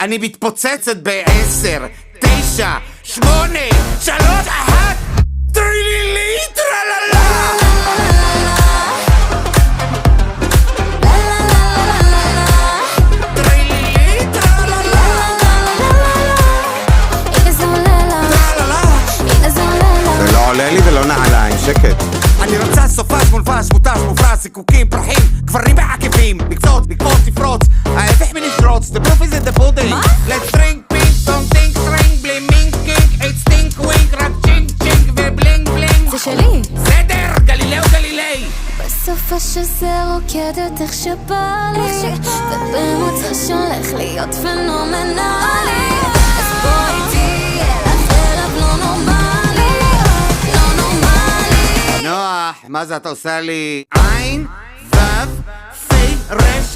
אני מתפוצצת ב10, 9, 8, 3, 1 טרילילי טרללה טרילילי טרללה זה לא עולה לי ולא נעליים, שקט. אני רצה סופש מולפש, מוטש, מופרש, זיקוקים, פרחים, גברים בעקבים, לקפוץ, לפרוץ, ההפך מלשרוץ, the proof is in the pudding. Let's drink, pink, don't think, string, בלי מינק, קינק, it's stink, wink, רק צ'ינק, צ'ינק ובלינג, בלינג. זה שלי. סדר, גלילאו גלילי. בסוף השזה רוקדת איך שבא לי, ובמוצא שהולך להיות פנומנלי. אז בואי תהיה לך ערב לא נורמלי, לא נורמלי. נוח, מה זה אתה עושה לי? עין, וו, פי, רש